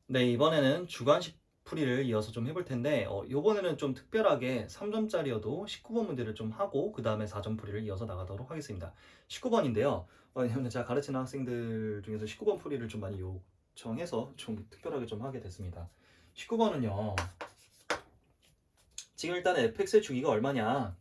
네, 이번에는 주관식 풀이를 이어서 좀 해볼 텐데, 요번에는 좀 특별하게 3점짜리여도 19번 문제를 좀 하고, 그 다음에 4점 풀이를 이어서 나가도록 하겠습니다. 19번인데요. 왜냐면 제가 가르치는 학생들 중에서 19번 풀이를 좀 많이 요청해서 좀 특별하게 좀 하게 됐습니다. 19번은요, 지금 일단 fx의 주기가 얼마냐?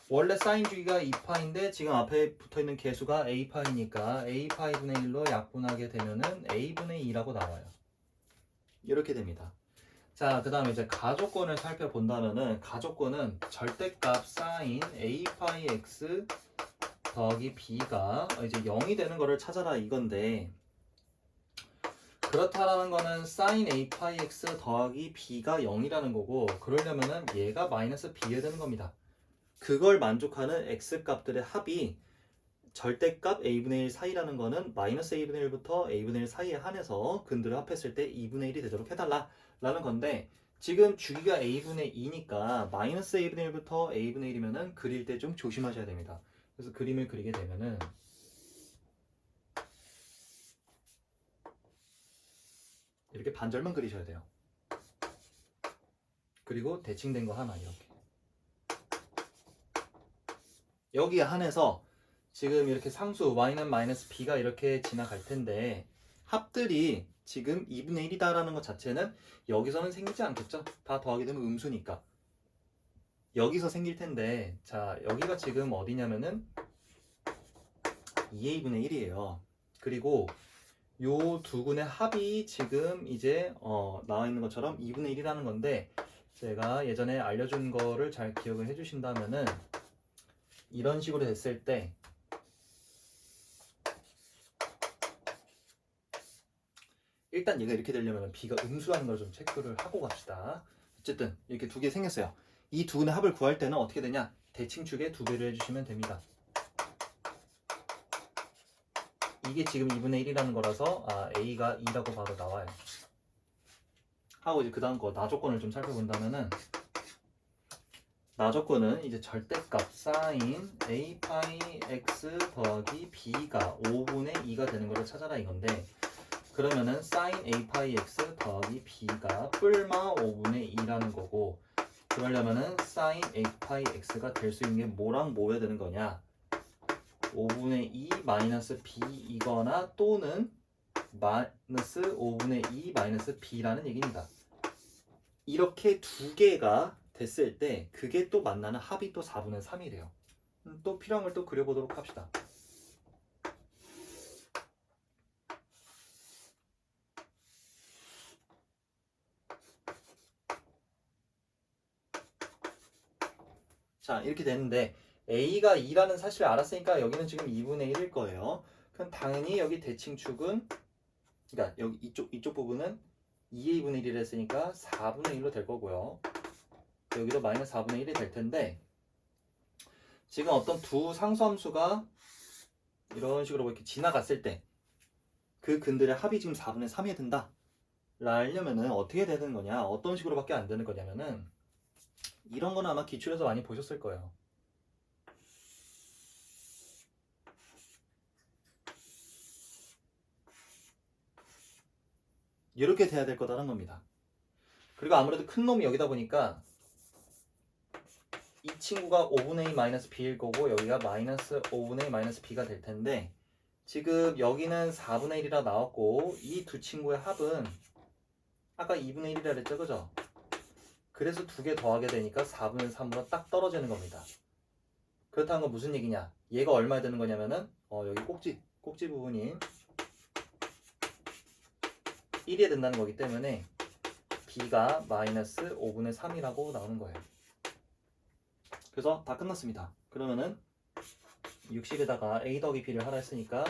원래 사인 주기가 2파인데 지금 앞에 붙어있는 개수가 a파이니까 a파이분의 1로 약분하게 되면은 a분의 2라고 나와요. 이렇게 됩니다. 자, 그 다음에 이제 가조건을 살펴본다면은 가조건은 절대값 사인 a파이 x 더하기 b가 이제 0이 되는 거를 찾아라 이건데, 그렇다라는 거는 사인 a파이 x 더하기 b가 0이라는 거고, 그러려면은 얘가 마이너스 b여야 되는 겁니다. 그걸 만족하는 x 값들의 합이 절대값 a분의 1 사이라는 거는 마이너스 a분의 1부터 a분의 1 사이에 한해서 근들을 합했을 때 2분의 1이 되도록 해달라 라는 건데, 지금 주기가 a분의 2니까 마이너스 a분의 1부터 a분의 1이면은 그릴 때 좀 조심하셔야 됩니다. 그래서 그림을 그리게 되면은 이렇게 반절만 그리셔야 돼요. 그리고 대칭된 거 하나 이렇게 여기에 한해서 지금 이렇게 상수 y는 마이너스 b가 이렇게 지나갈 텐데, 합들이 지금 2분의 1이다라는 것 자체는 여기서는 생기지 않겠죠? 다 더하게 되면 음수니까 여기서 생길 텐데, 자 여기가 지금 어디냐면은 2a분의 1이에요. 그리고 요 두 군의 합이 지금 이제 나와 있는 것처럼 2분의 1이라는 건데, 제가 예전에 알려준 거를 잘 기억을 해주신다면은 이런 식으로 됐을 때 일단 얘가 이렇게 되려면 b가 음수라는 걸 좀 체크를 하고 갑시다. 어쨌든 이렇게 두 개 생겼어요. 이 두 개의 합을 구할 때는 어떻게 되냐? 대칭축에 두 배를 해주시면 됩니다. 이게 지금 2분의 1이라는 거라서 a가 2라고 바로 나와요. 하고 이제 그 다음 거 나조건을 좀 살펴본다면은, 나조건은 이제 절대값 사인 a 파이 x 더하기 b가 5분의 2가 되는 거를 찾아라 이건데, 그러면은 sin a 파이 x 더하기 b가 뿔마 5분의 2라는 거고, 그러려면은 sin a 파이 x가 될 수 있는 게 뭐랑 뭐여야 되는 거냐? 5분의 2 마이너스 b이거나 또는 마이너스 5분의 2 마이너스 b라는 얘기입니다. 이렇게 두 개가 됐을 때 그게 또 만나는 합이 또 4분의 3이래요. 또 필요한 걸 또 그려보도록 합시다. 자, 이렇게 되는데 a가 2라는 사실을 알았으니까 여기는 지금 2분의 1일 거예요. 그럼 당연히 여기 대칭축은, 그러니까 여기 이쪽 부분은 2a분의 1이라 했으니까 4분의 1로 될 거고요. 여기도 마이너스 4분의 1이 될 텐데, 지금 어떤 두 상수함수가 이런 식으로 이렇게 지나갔을 때 그 근들의 합이 지금 4분의 3이 된다 라려면은 어떻게 되는 거냐, 어떤 식으로밖에 안 되는 거냐면은, 이런 거는 아마 기출에서 많이 보셨을 거예요. 이렇게 돼야 될 거다라는 겁니다. 그리고 아무래도 큰 놈이 여기다 보니까 이 친구가 5분의 2 마이너스 b일 거고 여기가 마이너스 5분의 2 마이너스 b가 될 텐데, 지금 여기는 4분의 1이라 나왔고 이 두 친구의 합은 아까 2분의 1이라 그랬죠, 그죠? 그래서 두 개 더하게 되니까 4분의 3으로 딱 떨어지는 겁니다. 그렇다는 건 무슨 얘기냐? 얘가 얼마 되는 거냐면은 여기 꼭지 부분인 1이 된다는 거기 때문에 b가 마이너스 5분의 3이라고 나오는 거예요. 그래서 다 끝났습니다. 그러면은 60에다가 a 더하기 b를 하라 했으니까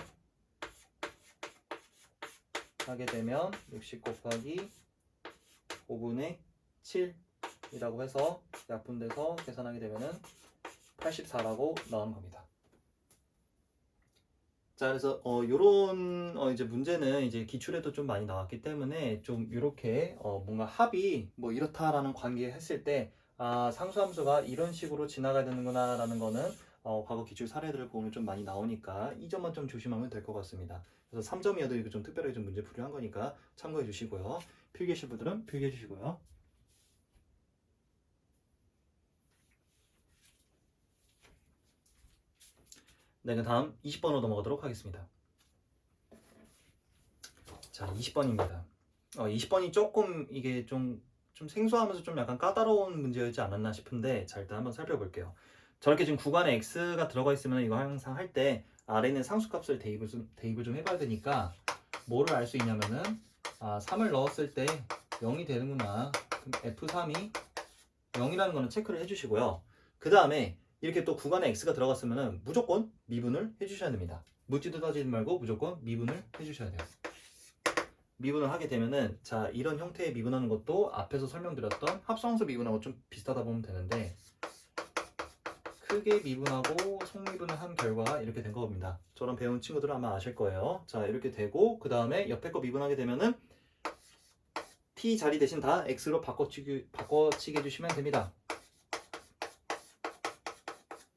하게 되면 60 곱하기 5분의 7이라고 해서 약분돼서 계산하게 되면은 84라고 나오는 겁니다. 자, 그래서 요런 이제 문제는 이제 기출에도 좀 많이 나왔기 때문에 좀 이렇게 뭔가 합이 뭐 이렇다라는 관계 했을 때, 상수함수가 이런 식으로 지나가야 되는구나라는 거는 과거 기출 사례들을 보면 좀 많이 나오니까 이 점만 좀 조심하면 될 것 같습니다. 그래서 3점이어도 이거 좀 특별하게 좀 문제풀이를 한 거니까 참고해 주시고요. 필기하실 분들은 필기해 주시고요. 네, 그 다음 20번으로 넘어가도록 하겠습니다. 자, 20번입니다. 20번이 조금 이게 좀 생소하면서 좀 약간 까다로운 문제였지 않았나 싶은데 자, 일단 한번 살펴볼게요. 저렇게 지금 구간에 x가 들어가 있으면 이거 항상 할 때 아래 있는 상수값을 대입을 좀 해봐야 되니까 뭐를 알 수 있냐면은 3을 넣었을 때 0이 되는구나. 그럼 f3이 0이라는 거는 체크를 해주시고요. 그 다음에 이렇게 또 구간에 x가 들어갔으면 무조건 미분을 해주셔야 됩니다. 묻지도 따지지 말고 무조건 미분을 해주셔야 돼요. 미분을 하게 되면은 자, 이런 형태의 미분하는 것도 앞에서 설명드렸던 합성함수 미분하고 좀 비슷하다 보면 되는데 크게 미분하고 속미분을 한 결과 이렇게 된 겁니다. 저런 배운 친구들은 아마 아실 거예요. 자, 이렇게 되고 그 다음에 옆에 거 미분하게 되면은 t 자리 대신 다 x로 바꿔치기 해주시면 됩니다.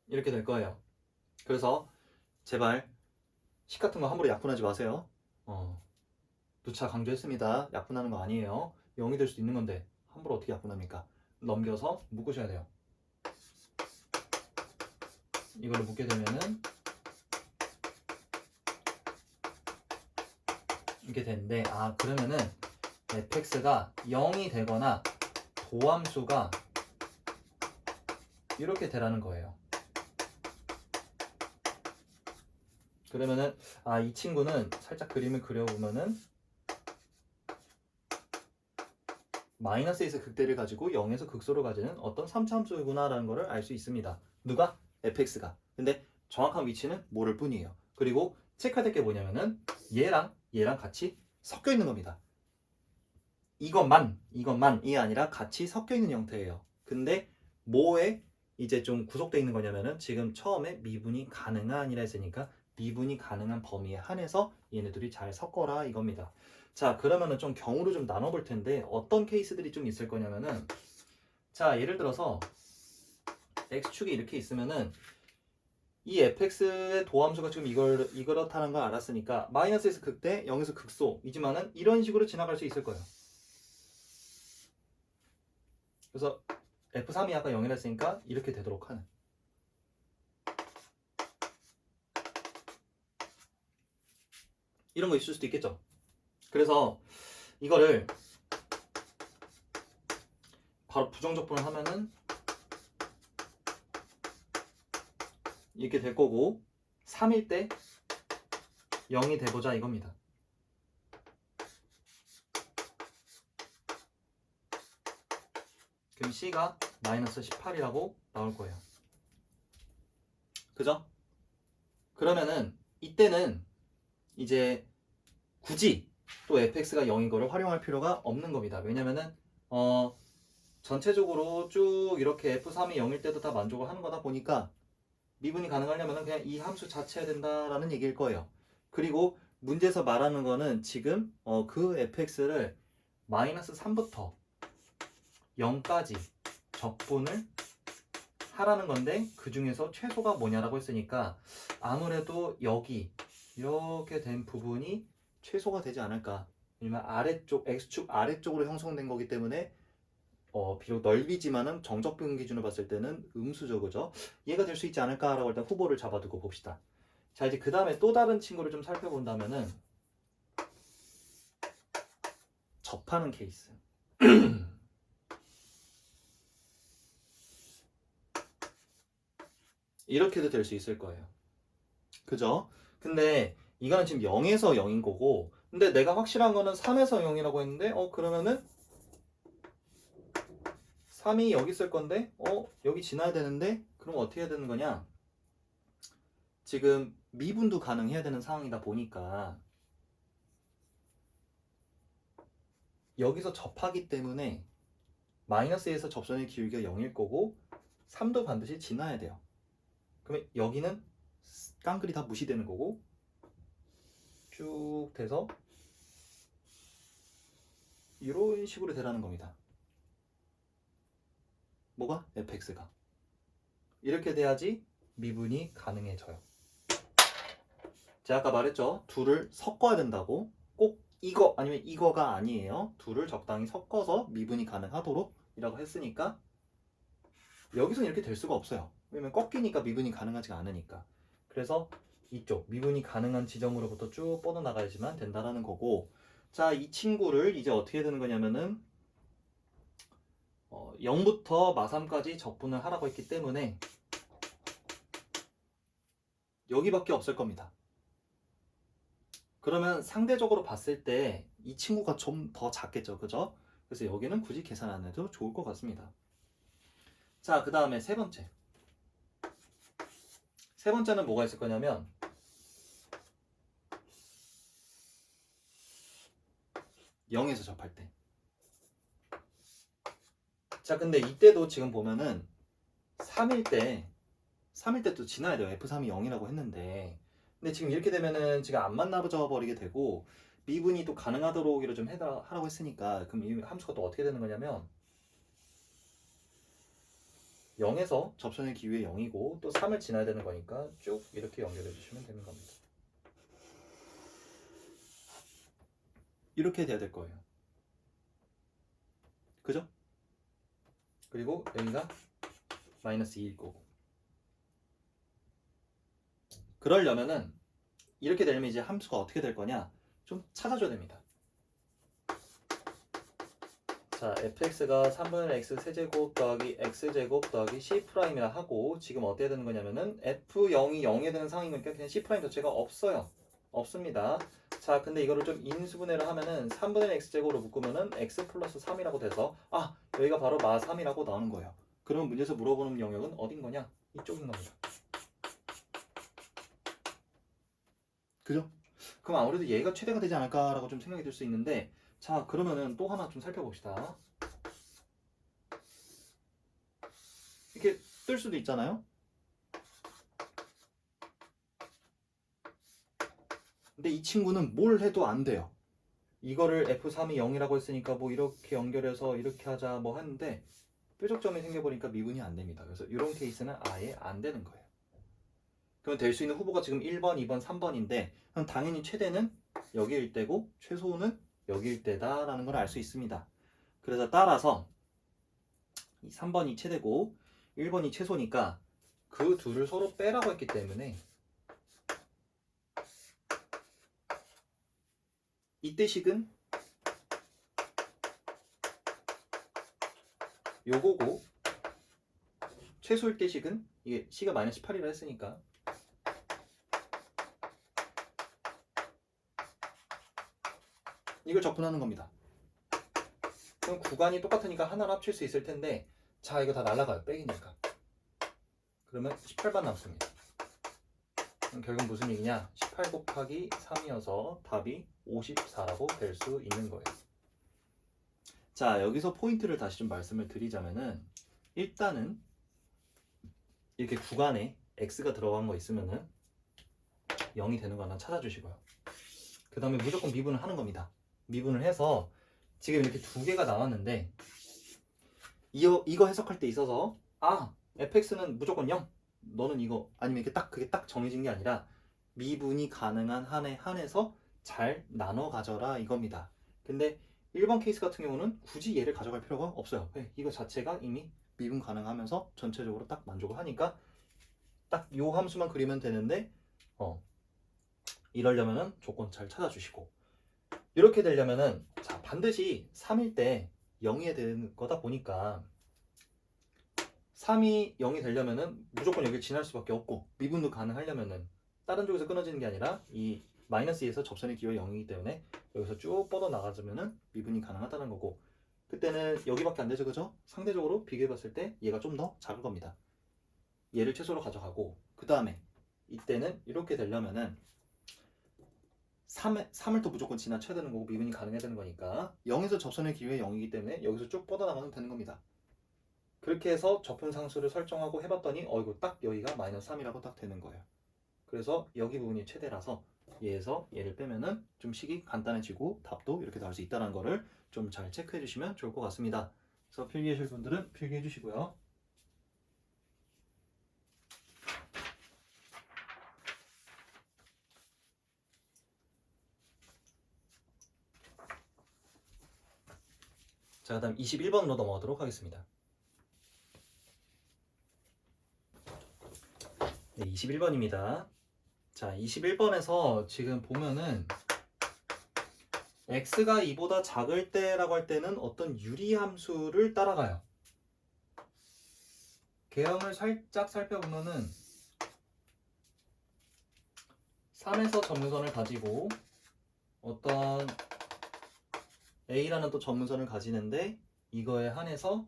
이렇게 될 거예요. 그래서 제발 식 같은 거 함부로 약분하지 마세요. 누차 강조했습니다. 약분하는 거 아니에요. 0이 될 수도 있는 건데 함부로 어떻게 약분합니까? 넘겨서 묶으셔야 돼요. 이걸로 묶게 되면은 이렇게 되는데 그러면은 fx가 0이 되거나 도함수가 이렇게 되라는 거예요. 그러면은 이 친구는 살짝 그림을 그려보면은 마이너스에서 극대를 가지고 0에서 극소를 가지는 어떤 3차 함수구나 라는 것을 알 수 있습니다. 누가? fx가. 근데 정확한 위치는 모를 뿐이에요. 그리고 체크해야 될 게 뭐냐면은 얘랑 같이 섞여 있는 겁니다. 이것만이 아니라 같이 섞여 있는 형태예요. 근데 뭐에 이제 좀 구속되어 있는 거냐면은 지금 처음에 미분이 가능한이라 했으니까 미분이 가능한 범위에 한해서 얘네들이 잘 섞어라 이겁니다. 자, 그러면은 좀 경우를 좀 나눠볼 텐데 어떤 케이스들이 좀 있을 거냐면은 자, 예를 들어서 x축이 이렇게 있으면은 이 fx의 도함수가 지금 이렇다는 걸 알았으니까 마이너스에서 극대 0에서 극소이지만은 이런 식으로 지나갈 수 있을 거예요. 그래서 f3이 아까 0이라 했으니까 이렇게 되도록 하는 이런 거 있을 수도 있겠죠. 그래서 이거를 바로 부정적분을 하면은 이렇게 될 거고 3일 때 0이 돼보자 이겁니다. 그럼 C가 마이너스 18이라고 나올 거예요. 그죠? 그러면은 이때는 이제 굳이 또 fx가 0인 거를 활용할 필요가 없는 겁니다. 왜냐면은 전체적으로 쭉 이렇게 f3이 0일 때도 다 만족을 하는 거다 보니까 미분이 가능하려면 그냥 이 함수 자체해야 된다라는 얘기일 거예요. 그리고 문제에서 말하는 거는 지금 그 fx를 마이너스 3부터 0까지 적분을 하라는 건데 그 중에서 최소가 뭐냐라고 했으니까 아무래도 여기 이렇게 된 부분이 최소가 되지 않을까. 왜냐면 아래쪽 x축 아래쪽으로 형성된 거기 때문에 비록 넓이지만은 정적분 기준으로 봤을 때는 음수죠, 그죠? 얘가 될 수 있지 않을까라고 일단 후보를 잡아두고 봅시다. 자, 이제 그 다음에 또 다른 친구를 좀 살펴본다면은 접하는 케이스. 이렇게도 될 수 있을 거예요. 그죠? 근데 이거는 지금 0에서 0인 거고 근데 내가 확실한 거는 3에서 0이라고 했는데 그러면은 3이 여기 있을 건데 여기 지나야 되는데 그럼 어떻게 해야 되는 거냐? 지금 미분도 가능해야 되는 상황이다 보니까 여기서 접하기 때문에 마이너스에서 접선의 기울기가 0일 거고 3도 반드시 지나야 돼요. 그러면 여기는 깡글이 다 무시되는 거고 쭉 돼서 이런 식으로 되라는 겁니다. 뭐가? fx가. 이렇게 돼야지 미분이 가능해져요. 제가 아까 말했죠. 둘을 섞어야 된다고. 꼭 이거 아니면 이거가 아니에요. 둘을 적당히 섞어서 미분이 가능하도록 이라고 했으니까 여기서는 이렇게 될 수가 없어요. 왜냐면 꺾이니까 미분이 가능하지가 않으니까. 그래서 이쪽 미분이 가능한 지점으로부터 쭉 뻗어나가야지만 된다라는 거고, 자, 이 친구를 이제 어떻게 되는 거냐면은 0부터 마3까지 적분을 하라고 했기 때문에 여기밖에 없을 겁니다. 그러면 상대적으로 봤을 때 이 친구가 좀 더 작겠죠, 그죠? 그래서 여기는 굳이 계산 안 해도 좋을 것 같습니다. 자, 그 다음에 세 번째. 세 번째는 뭐가 있을 거냐면 0에서 접할 때. 자, 근데 이때도 지금 보면은 3일 때 또 지나야 돼요. F3이 0이라고 했는데. 근데 지금 이렇게 되면은 지금 안 만나져 버리게 되고 미분이 또 가능하도록이로 좀 하라고 했으니까, 그럼 이 함수가 또 어떻게 되는 거냐면 0에서 접선의 기회 0이고 또 3을 지나야 되는 거니까 쭉 이렇게 연결해 주시면 되는 겁니다. 이렇게 돼야 될 거예요. 그죠? 그리고 여기가 마이너스 2일 거고. 그러려면은 이렇게 되면 이제 함수가 어떻게 될 거냐? 좀 찾아줘야 됩니다. 자, fx가 3분의 x 세제곱 더하기 x제곱 더하기 c'이라 하고, 지금 어떻게 되는 거냐면은 f0이 0에 되는 상황이니까 그냥 c' 자체가 없어요. 없습니다. 자, 근데 이거를 좀 인수분해를 하면은 3분의 x제곱으로 묶으면은 x 플러스 3이라고 돼서 여기가 바로 마3이라고 나오는 거예요. 그럼 문제에서 물어보는 영역은 어딘 거냐? 이쪽인 겁니다. 그죠? 그럼 아무래도 얘가 최대가 되지 않을까라고 좀 생각이 들 수 있는데, 자, 그러면은 또 하나 좀 살펴봅시다. 이렇게 뜰 수도 있잖아요. 근데 이 친구는 뭘 해도 안 돼요. 이거를 F3이 0이라고 했으니까 뭐 이렇게 연결해서 이렇게 하자 뭐 했는데 뾰족점이 생겨버리니까 미분이 안 됩니다. 그래서 이런 케이스는 아예 안 되는 거예요. 그러면 될 수 있는 후보가 지금 1번, 2번, 3번인데 그럼 당연히 최대는 여기일 때고 최소는 여기일 때다라는 걸 알 수 있습니다. 그래서 따라서 이 3번이 최대고 1번이 최소니까 그 둘을 서로 빼라고 했기 때문에 이때 식은 요거고, 최소일 때 식은 이게 C가 마이너스 18이라 했으니까 이걸 적분하는 겁니다. 그럼 구간이 똑같으니까 하나를 합칠 수 있을 텐데, 자, 이거 다 날라가요. 빼기니까. 그러면 18번 남습니다. 그럼 결국 무슨 얘기냐? 18 곱하기 3이어서 답이 54라고 될 수 있는 거예요. 자, 여기서 포인트를 다시 좀 말씀을 드리자면은 일단은 이렇게 구간에 x가 들어간 거 있으면은 0이 되는 거 하나 찾아주시고요. 그 다음에 무조건 미분을 하는 겁니다. 미분을 해서 지금 이렇게 두 개가 나왔는데 이거 해석할 때 있어서 fx는 무조건 0, 너는 이거 아니면 이렇게 그게 딱 정해진 게 아니라 미분이 가능한 한에 한해서 잘 나눠 가져라 이겁니다. 근데 1번 케이스 같은 경우는 굳이 얘를 가져갈 필요가 없어요. 이거 자체가 이미 미분 가능하면서 전체적으로 딱 만족을 하니까 딱 요 함수만 그리면 되는데 이러려면은 조건 잘 찾아주시고, 이렇게 되려면은 자, 반드시 3일 때 0이 되는 거다 보니까 3이 0이 되려면은 무조건 여기 지날 수밖에 없고, 미분도 가능하려면은 다른 쪽에서 끊어지는 게 아니라 이 마이너스 2에서 접선의 기호가 0이기 때문에 여기서 쭉 뻗어 나가자면은 미분이 가능하다는 거고, 그때는 여기밖에 안 되죠, 그죠? 상대적으로 비교해 봤을 때 얘가 좀 더 작은 겁니다. 얘를 최소로 가져가고, 그 다음에 이때는 이렇게 되려면은 3을 또 무조건 지나쳐야 되는 거고 미분이 가능해야 되는 거니까 0에서 접선의 기호가 0이기 때문에 여기서 쭉 뻗어나가면 되는 겁니다. 그렇게 해서 접근 상수를 설정하고 해봤더니 이거 딱 여기가 마이너스 3이라고 딱 되는 거예요. 그래서 여기 부분이 최대라서 얘에서 얘를 빼면은 좀 식이 간단해지고 답도 이렇게 나올 수 있다는 거를 좀 잘 체크해 주시면 좋을 것 같습니다. 그래서 필기하실 분들은 필기해 주시고요. 자, 그다음 21번으로 넘어가도록 하겠습니다. 네, 21번입니다. 자, 21번에서 지금 보면은 x가 2보다 작을 때라고 할 때는 어떤 유리함수를 따라가요. 개형을 살짝 살펴보면은 3에서 점근선을 가지고 어떤 A라는 또 점근선을 가지는데 이거에 한해서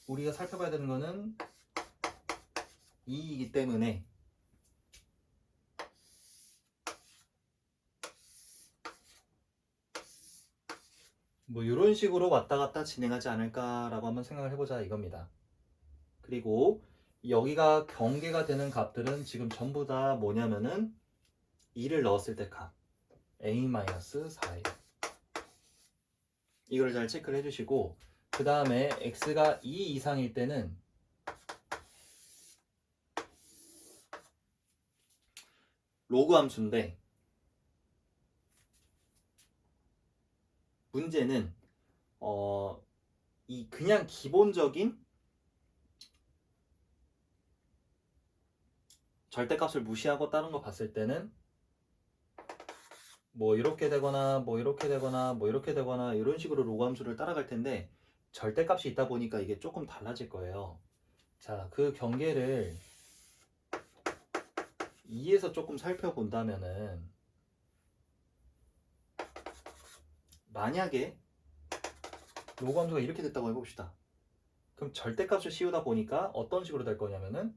우리가 살펴봐야 되는 거는 2이기 때문에 뭐 이런 식으로 왔다 갔다 진행하지 않을까라고 한번 생각을 해보자 이겁니다. 그리고 여기가 경계가 되는 값들은 지금 전부 다 뭐냐면은 2를 넣었을 때 값 A-4예요. 이걸 잘 체크를 해주시고 그 다음에 x가 2 이상일 때는 로그 함수인데 문제는 이 그냥 기본적인 절대값을 무시하고 다른 거 봤을 때는 뭐 이렇게 되거나 뭐 이렇게 되거나 뭐 이렇게 되거나 이런 식으로 로그 함수를 따라갈 텐데 절대값이 있다 보니까 이게 조금 달라질 거예요. 자, 그 경계를 2에서 조금 살펴본다면은 만약에 로그 함수가 이렇게 됐다고 해봅시다. 그럼 절대값을 씌우다 보니까 어떤 식으로 될 거냐면은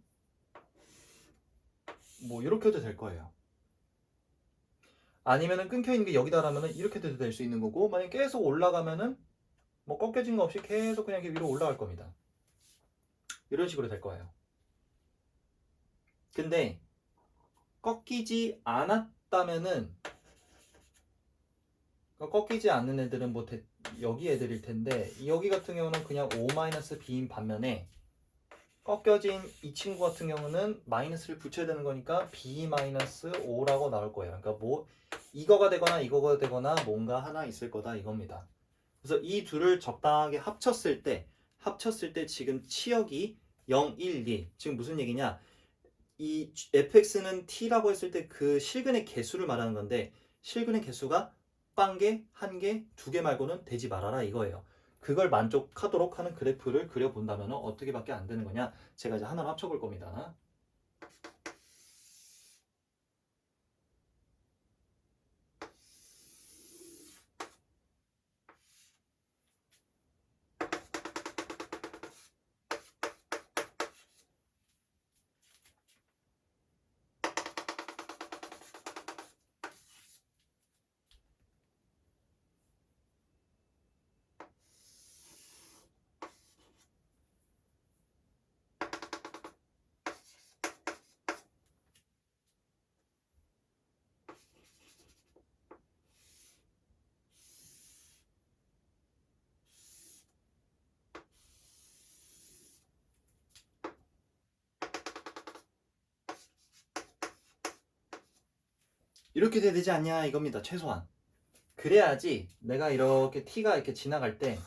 뭐 이렇게 해도 될 거예요. 아니면은 끊겨 있는 게 여기다라면은 이렇게도 될 수 있는 거고 만약 계속 올라가면은 뭐 꺾여진 거 없이 계속 그냥 이렇게 위로 올라갈 겁니다. 이런 식으로 될 거예요. 근데 꺾이지 않았다면은 꺾이지 않는 애들은 뭐 여기 애들일 텐데 여기 같은 경우는 그냥 O-B인 반면에 꺾여진 이 친구 같은 경우는 마이너스를 붙여야 되는 거니까 B-5라고 나올 거예요. 그러니까 뭐 이거가 되거나 뭔가 하나 있을 거다 이겁니다. 그래서 이 둘을 적당하게 합쳤을 때 지금 치역이 0, 1, 2 지금 무슨 얘기냐 이 fx는 t라고 했을 때 그 실근의 개수를 말하는 건데 실근의 개수가 0개, 1개, 2개 말고는 되지 말아라 이거예요. 그걸 만족하도록 하는 그래프를 그려본다면 어떻게밖에 안 되는 거냐 제가 이제 하나로 합쳐볼 겁니다. 이렇게 돼야 되지 않냐 이겁니다. 최소한. 그래야지 내가 이렇게 t가 이렇게 지나갈 때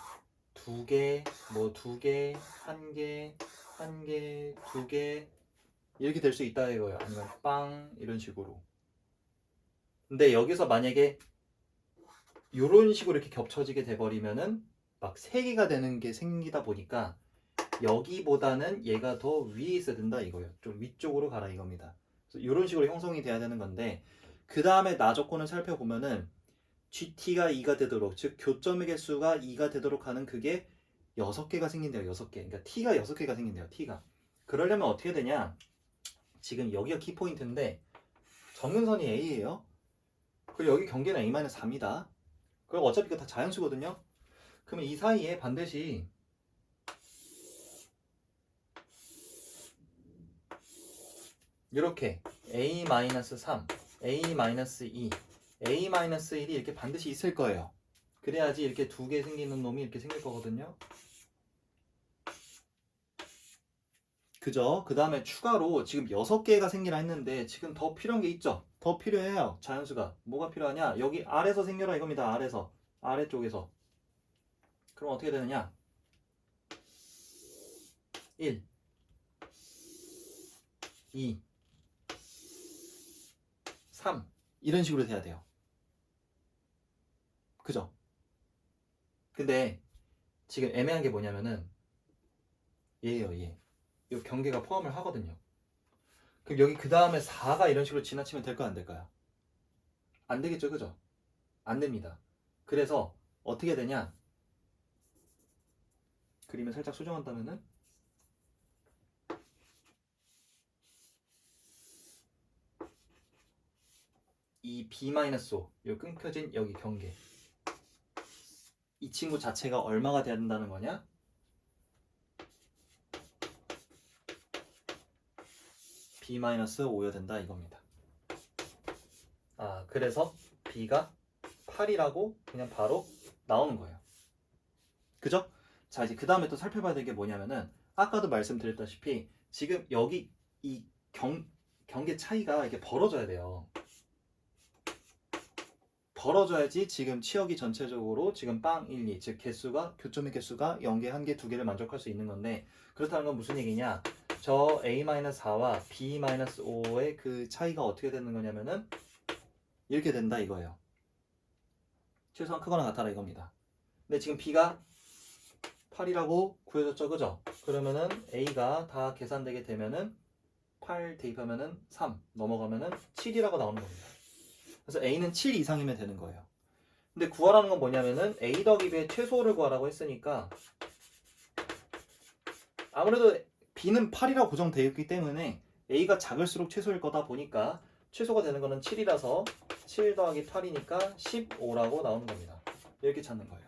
2개, 뭐 2개, 1개, 1개, 2개 이렇게 될 수 있다 이거예요. 아니면 빵 이런 식으로. 근데 여기서 만약에 이런 식으로 이렇게 겹쳐지게 돼버리면은 막 3개가 되는 게 생기다 보니까 여기보다는 얘가 더 위에 있어야 된다 이거예요. 좀 위쪽으로 가라 이겁니다. 그래서 이런 식으로 형성이 돼야 되는 건데 그 다음에 나 조건을 살펴보면은 GT가 2가 되도록 즉 교점의 개수가 2가 되도록 하는 그게 6개가 생긴대요. 6개. 그러니까 T가 6개가 생긴대요. T가. 그러려면 어떻게 되냐 지금 여기가 키포인트인데 점근선이 A예요. 그리고 여기 경계는 A-4입니다. 그리고 어차피 이거 다 자연수거든요. 그러면 이 사이에 반드시 이렇게 A-3, A-2, A-1이 이렇게 반드시 있을 거예요. 그래야지 이렇게 2개 생기는 놈이 이렇게 생길 거거든요. 그죠? 그 다음에 추가로 지금 6개가 생기라 했는데 지금 더 필요한 게 있죠? 더 필요해요. 자연수가. 뭐가 필요하냐? 여기 아래서 생겨라 이겁니다. 아래서. 아래쪽에서. 그럼 어떻게 되느냐? 1, 2, 3 이런 식으로 돼야 돼요. 그죠? 근데 지금 애매한 게 뭐냐면은 얘예요, 얘. 이 경계가 포함을 하거든요. 그럼 여기 그 다음에 4가 이런 식으로 지나치면 될까요, 안 될까요? 안 되겠죠, 그죠? 안 됩니다. 그래서 어떻게 되냐? 그림을 살짝 수정한다면은 이 B-O, 이 끊겨진 여기 경계, 이 친구 자체가 얼마가 돼야 된다는 거냐? B-5여야 된다 이겁니다. 그래서 B가 8이라고 그냥 바로 나오는 거예요. 그죠? 자, 이제 그 다음에 또 살펴봐야 될 게 뭐냐면은 아까도 말씀드렸다시피 지금 여기 이 경계 차이가 이렇게 벌어져야 돼요. 벌어져야지 지금 치역이 전체적으로 지금 빵 1, 2, 즉 개수가 교점의 개수가 0개, 1개, 2개를 만족할 수 있는 건데, 그렇다는 건 무슨 얘기냐? 저 A-4와 B-5의 그 차이가 어떻게 되는 거냐면은 이렇게 된다 이거예요. 최소한 크거나 같아라 이겁니다. 근데 지금 B가 8이라고 구해졌죠, 그죠? 그러면은 A가 다 계산되게 되면은 8 대입하면은 3 넘어가면은 7이라고 나오는 겁니다. 그래서 A는 7 이상이면 되는 거예요. 근데 구하라는 건 뭐냐면은 A 더하기 B의 최소를 구하라고 했으니까 아무래도 B는 8이라고 고정되어 있기 때문에 A가 작을수록 최소일 거다 보니까 최소가 되는 거는 7이라서 7 더하기 8이니까 15라고 나오는 겁니다. 이렇게 찾는 거예요.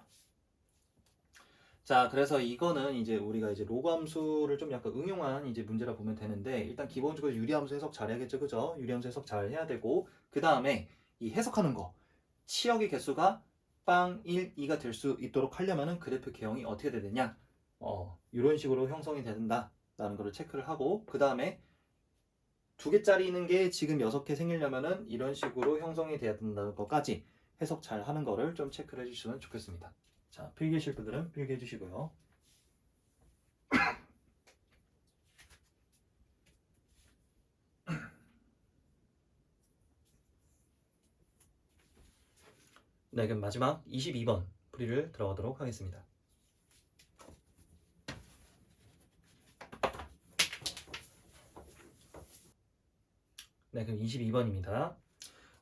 자, 그래서 이거는 이제 우리가 이제 로그 함수를 좀 약간 응용한 이제 문제라 보면 되는데, 일단 기본적으로 유리함수 해석 잘 해야겠죠, 그죠? 유리함수 해석 잘 해야 되고, 그 다음에 이 해석하는 거, 치역의 개수가 빵 1, 2가 될 수 있도록 하려면은 그래프 개형이 어떻게 돼야 되냐? 이런 식으로 형성이 된다라는 거를 체크를 하고, 그 다음에 2개짜리 있는 게 지금 6개 생기려면은 이런 식으로 형성이 돼야 된다는 것까지 해석 잘 하는 거를 좀 체크를 해주시면 좋겠습니다. 자, 필기하실 분들은 필기해 주시고요. 네, 그럼 마지막 22번 풀이를 들어가도록 하겠습니다. 네, 그럼 22번입니다.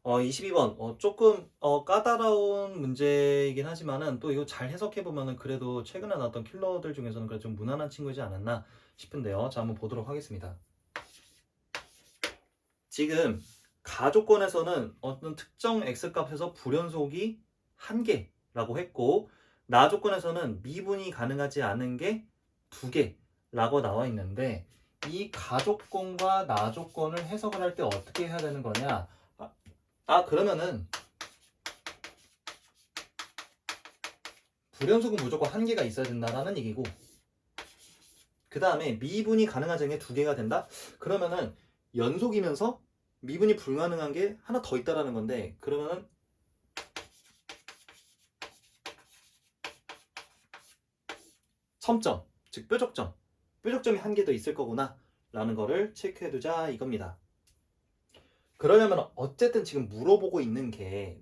22번 조금 까다로운 문제이긴 하지만은 또 이거 잘 해석해 보면은 그래도 최근에 나왔던 킬러들 중에서는 그래도 좀 무난한 친구이지 않았나 싶은데요. 자, 한번 보도록 하겠습니다. 지금 가조건에서는 어떤 특정 x값에서 불연속이 1개라고 했고, 나조건에서는 미분이 가능하지 않은 게 2개라고 나와 있는데, 이 가조건과 나조건을 해석을 할 때 어떻게 해야 되는 거냐? 그러면은 불연속은 무조건 1개가 있어야 된다라는 얘기고, 그 다음에 미분이 가능하지 않은 게 2개가 된다? 그러면은 연속이면서 미분이 불가능한 게 하나 더 있다라는 건데, 그러면은 섬점, 즉 뾰족점, 뾰족점이 1개 더 있을 거구나 라는 거를 체크해두자 이겁니다. 그러려면 어쨌든 지금 물어보고 있는 게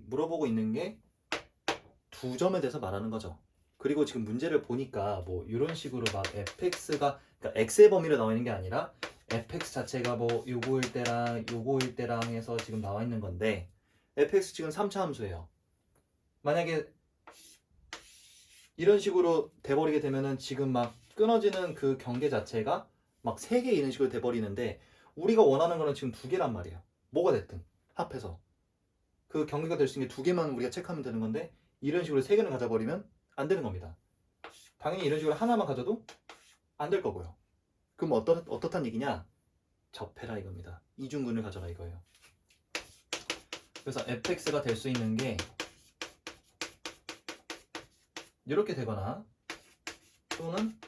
2점에 대해서 말하는 거죠. 그리고 지금 문제를 보니까 뭐 이런 식으로 막 fx가, 그러니까 x의 범위로 나와 있는 게 아니라 fx 자체가 뭐 요거일 때랑 해서 지금 나와 있는 건데, fx 지금 3차 함수예요. 만약에 이런 식으로 돼버리게 되면은 지금 막 끊어지는 그 경계 자체가 막 3개 이런 식으로 돼버리는데, 우리가 원하는 거는 지금 2개란 말이에요. 뭐가 됐든 합해서 그 경계가 될 수 있는 게 2개만 우리가 체크하면 되는 건데, 이런 식으로 3개를 가져버리면 안 되는 겁니다. 당연히 이런 식으로 하나만 가져도 안 될 거고요. 그럼 어떻단 얘기냐? 접해라 이겁니다. 이중근을 가져라 이거예요. 그래서 fx가 될 수 있는 게 이렇게 되거나 또는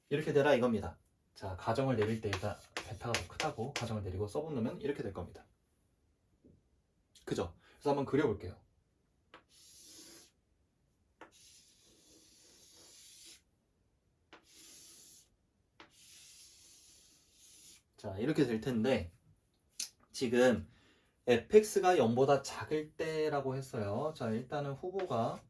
이렇게 되라 이겁니다. 자, 가정을 내릴 때 일단 베타가 더 크다고 가정을 내리고 써본다면 이렇게 될 겁니다. 그죠? 그래서 한번 그려볼게요. 자, 이렇게 될 텐데 지금 fx가 0보다 작을 때라고 했어요. 자, 일단은 후보가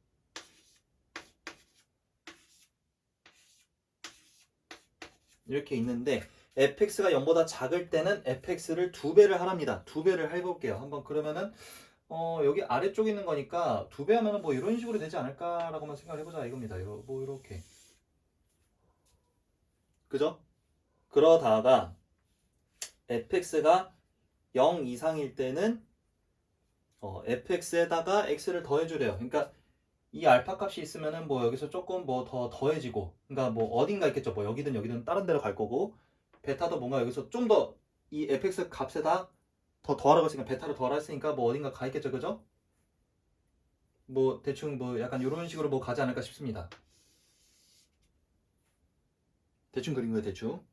이렇게 있는데 fx가 0보다 작을 때는 fx를 2배를 하랍니다. 2배를 해볼게요. 한번 그러면은 여기 아래쪽에 있는 거니까 2배 하면은 뭐 이런 식으로 되지 않을까라고만 생각을 해보자 이겁니다. 뭐 이렇게. 그죠? 그러다가 fx가 0 이상일 때는 fx에다가 x를 더해주래요. 그러니까 이 알파 값이 있으면은 뭐 여기서 조금 뭐 더 더해지고, 그러니까 뭐 어딘가 있겠죠. 뭐 여기든 다른 데로 갈 거고, 베타도 뭔가 여기서 좀 더 이 fx 값에다 더 더하라고 했으니까 베타를 더하라 했으니까 뭐 어딘가 가 있겠죠, 그죠? 뭐 대충 뭐 약간 이런 식으로 뭐 가지 않을까 싶습니다. 대충 그린 거예요, 대충.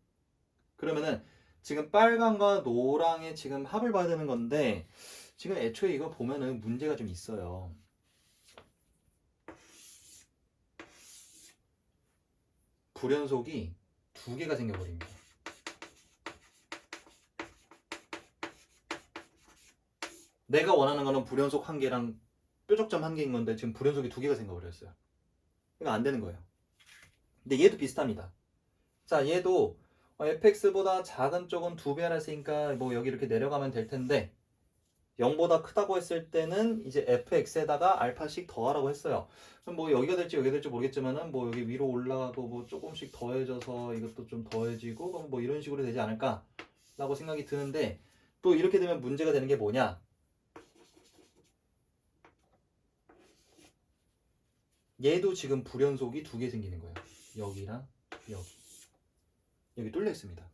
그러면은 지금 빨강과 노랑의 지금 합을 봐야 되는 건데 지금 애초에 이거 보면은 문제가 좀 있어요. 불연속이 2개가 생겨버립니다. 내가 원하는 거는 불연속 1개랑 뾰족점 1개인 건데 지금 불연속이 2개가 생겨버렸어요. 이거 안 되는 거예요. 근데 얘도 비슷합니다. 자, 얘도 fx보다 작은 쪽은 2배라 했으니까 뭐 여기 이렇게 내려가면 될 텐데 0보다 크다고 했을 때는 이제 fx에다가 알파씩 더하라고 했어요. 그럼 뭐 여기가 될지 여기가 될지 모르겠지만은 뭐 여기 위로 올라가고 뭐 조금씩 더해져서 이것도 좀 더해지고 그럼 뭐 이런 식으로 되지 않을까라고 생각이 드는데 또 이렇게 되면 문제가 되는 게 뭐냐? 얘도 지금 불연속이 2개 생기는 거예요. 여기랑 여기 뚫려 있습니다.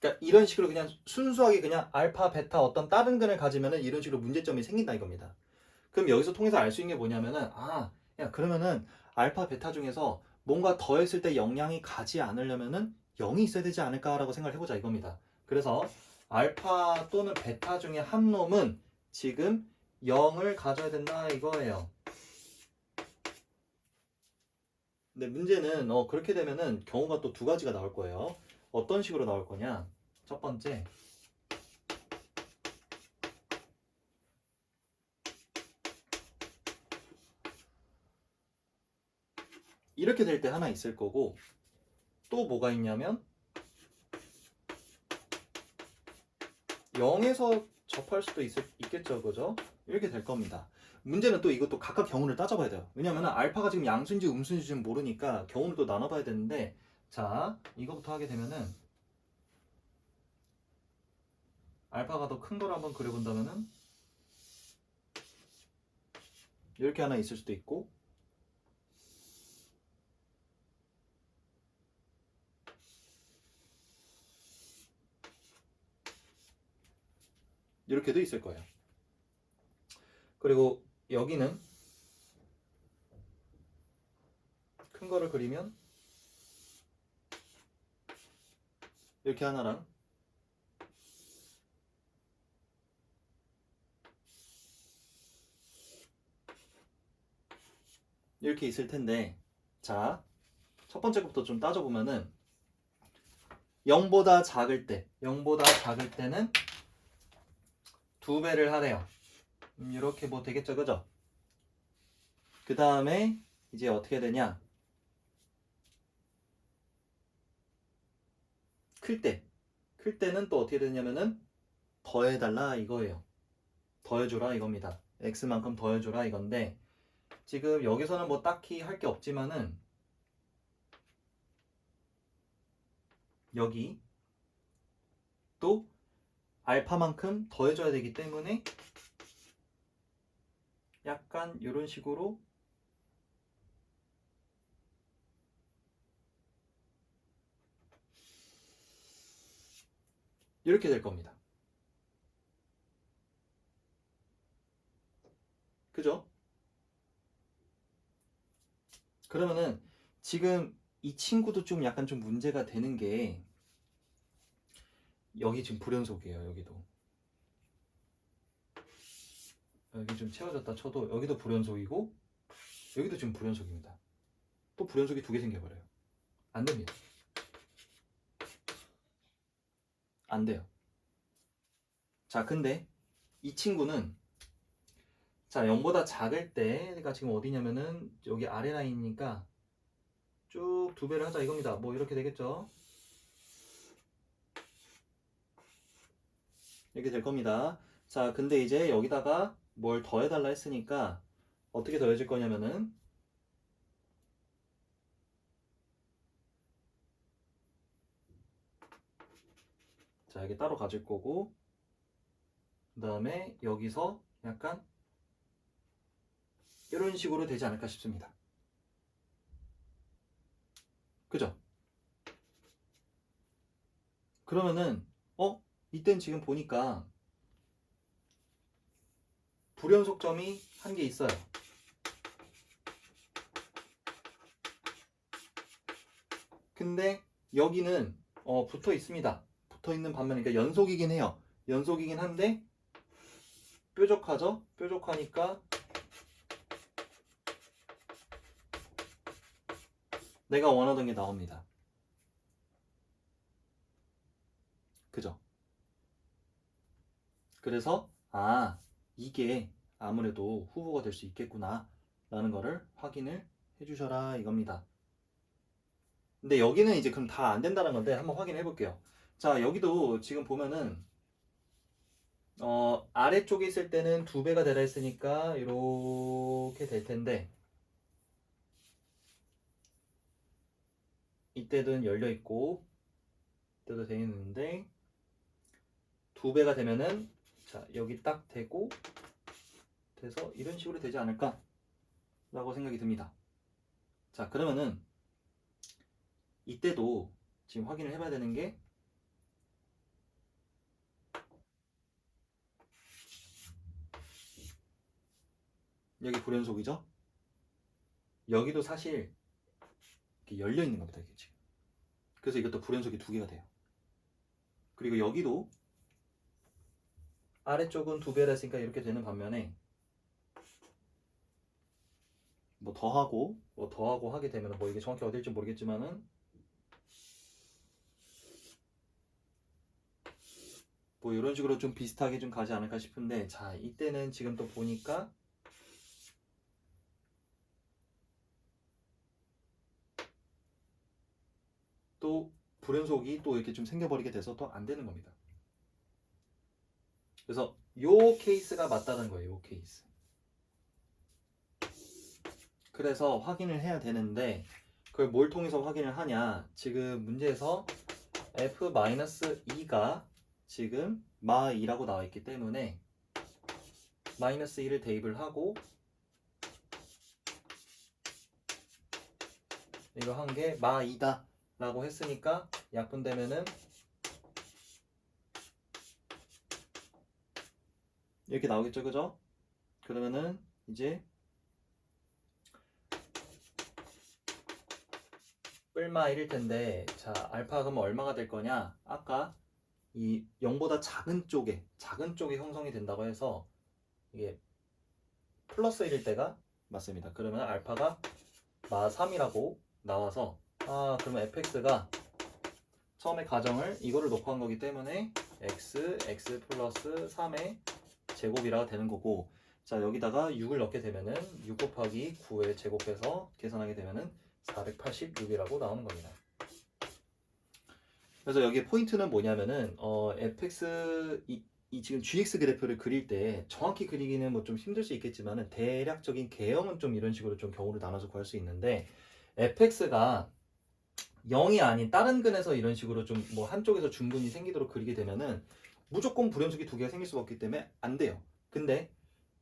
그러니까 이런 식으로 그냥 순수하게 그냥 알파, 베타 어떤 다른 근을 가지면은 이런 식으로 문제점이 생긴다 이겁니다. 그럼 여기서 통해서 알 수 있는 게 뭐냐면은 야 그러면은 알파, 베타 중에서 뭔가 더했을 때 영향이 가지 않으려면은 0이 있어야 되지 않을까라고 생각을 해보자 이겁니다. 그래서 알파 또는 베타 중에 한 놈은 지금 0을 가져야 된다 이거예요. 근데 문제는 그렇게 되면은 경우가 또 2가지가 나올 거예요. 어떤 식으로 나올 거냐? 첫 번째, 이렇게 될 때 하나 있을 거고, 또 뭐가 있냐면 0에서 접할 수도 있겠죠, 그죠? 이렇게 될 겁니다. 문제는 또 이것도 각각 경우를 따져봐야 돼요. 왜냐면 알파가 지금 양수인지 음수인지 지금 모르니까 경우를 또 나눠봐야 되는데, 자, 이거부터 하게 되면은 알파가 더 큰 걸 한번 그려본다면은 이렇게 하나 있을 수도 있고, 이렇게도 있을 거예요. 그리고 여기는 큰 거를 그리면 이렇게 하나랑 이렇게 있을 텐데, 자, 첫 번째 것부터 좀 따져보면은 0보다 작을 때는 2배를 하래요. 이렇게 뭐 되겠죠, 그죠? 그 다음에 이제 어떻게 되냐? 클 때는 또 어떻게 되냐면은 더해달라 이거예요. 더해줘라 이겁니다. x만큼 더해줘라 이건데 지금 여기서는 뭐 딱히 할 게 없지만은 여기 또 알파만큼 더해줘야 되기 때문에 약간 이런 식으로 이렇게 될 겁니다. 그죠? 그러면은 지금 이 친구도 좀 약간 좀 문제가 되는 게 여기 지금 불연속이에요. 여기 좀 채워졌다 쳐도 여기도 불연속이고 여기도 지금 불연속입니다. 또 불연속이 두 개 생겨버려요. 안 됩니다. 안 돼요. 자, 근데 이 친구는 자 0보다 작을 때가 지금 어디냐면은 여기 아래 라인이니까 쭉 두 배를 하자 이겁니다. 뭐 이렇게 되겠죠? 이렇게 될 겁니다. 자, 근데 이제 여기다가 뭘 더해달라 했으니까 어떻게 더해질 거냐면은 자, 이게 따로 가질 거고 그 다음에 여기서 약간 이런 식으로 되지 않을까 싶습니다. 그죠? 그러면은 이땐 지금 보니까 불연속점이 한 개 있어요. 근데 여기는 붙어 있습니다. 붙어 있는 반면에 그러니까 연속이긴 해요. 연속이긴 한데 뾰족하죠? 뾰족하니까 내가 원하던 게 나옵니다. 그죠? 그래서 이게 아무래도 후보가 될 수 있겠구나 라는 거를 확인을 해주셔라 이겁니다. 근데 여기는 이제 그럼 다 안 된다는 건데 한번 확인해 볼게요. 자, 여기도 지금 보면은 아래쪽에 있을 때는 두 배가 되라 했으니까 이렇게 될 텐데 이때는 열려 있고 이때도 되어 있는데 두 배가 되면은 자, 여기 딱 되고 돼서 이런 식으로 되지 않을까 라고 생각이 듭니다. 자, 그러면은 이때도 지금 확인을 해봐야 되는 게 여기 불연속이죠? 여기도 사실 이렇게 열려 있는 겁니다. 이게 지금. 그래서 이것도 불연속이 두 개가 돼요. 그리고 여기도 아래쪽은 두 배라 했으니까 이렇게 되는 반면에 뭐 더하고 하게 되면 뭐 이게 정확히 어딜지 모르겠지만은 뭐 이런 식으로 좀 비슷하게 좀 가지 않을까 싶은데 자, 이때는 지금 또 보니까 또 불연속이 또 이렇게 좀 생겨버리게 돼서 또 안 되는 겁니다. 그래서 요 케이스가 맞다는 거예요. 요 케이스. 그래서 확인을 해야 되는데 그걸 뭘 통해서 확인을 하냐? 지금 문제에서 f-2가 지금 마2라고 나와 있기 때문에 마이너스 2를 대입을 하고 이거 한 게 마2다 라고 했으니까 약분되면은 이렇게 나오겠죠, 그죠? 그러면은 이제 뿔마 1일 텐데 자, 알파가 그럼 얼마가 될 거냐? 아까 이 0보다 작은 쪽에 형성이 된다고 해서 이게 플러스 1일 때가 맞습니다. 그러면 알파가 마 3이라고 나와서 그러면 fx가 처음에 가정을 이거를 놓고 한 거기 때문에 x 플러스 3의 제곱이라 되는 거고 자, 여기다가 6을 넣게 되면은 6 곱하기 9의 제곱해서 계산하게 되면은 486이라고 나오는 겁니다. 그래서 여기 포인트는 뭐냐면은 fx 이 지금 gx 그래프를 그릴 때 정확히 그리기는 뭐 좀 힘들 수 있겠지만은 대략적인 개형은 좀 이런 식으로 좀 경우를 나눠서 구할 수 있는데 fx가 0이 아닌 다른 근에서 이런 식으로 좀 뭐 한쪽에서 중근이 생기도록 그리게 되면은 무조건 불연속이 두 개가 생길 수가 없기 때문에 안 돼요. 근데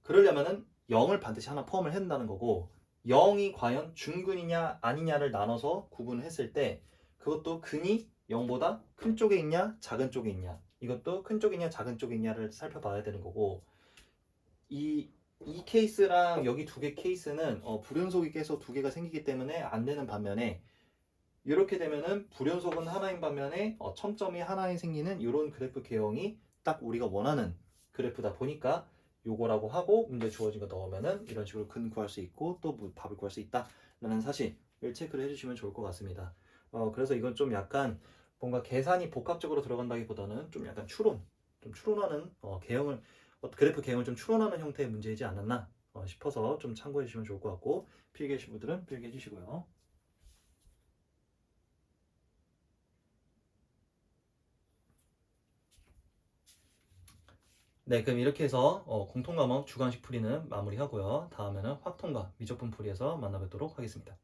그러려면은 0을 반드시 하나 포함을 해야 된다는 거고 0이 과연 중근이냐 아니냐를 나눠서 구분을 했을 때 그것도 근이 0보다 큰 쪽에 있냐 작은 쪽에 있냐 이것도 큰 쪽이냐 작은 쪽에 있냐를 살펴봐야 되는 거고 이 케이스랑 여기 두 개 케이스는 불연속이 계속 두 개가 생기기 때문에 안 되는 반면에 이렇게 되면은 불연속은 하나인 반면에 첨점이 하나에 생기는 이런 그래프 개형이 딱 우리가 원하는 그래프다 보니까 요거라고 하고 문제 주어진 거 넣으면은 이런 식으로 근 구할 수 있고 또 답을 구할 수 있다라는 사실을 체크를 해주시면 좋을 것 같습니다. 그래서 이건 좀 약간 뭔가 계산이 복합적으로 들어간다기보다는 좀 약간 좀 추론하는 개형을 그래프 개형을 좀 추론하는 형태의 문제이지 않았나 싶어서 좀 참고해 주시면 좋을 것 같고 필기하실 분들은 필기해 주시고요. 네, 그럼 이렇게 해서 공통과목 주관식 풀이는 마무리하고요. 다음에는 확통과 미적분 풀이에서 만나뵙도록 하겠습니다.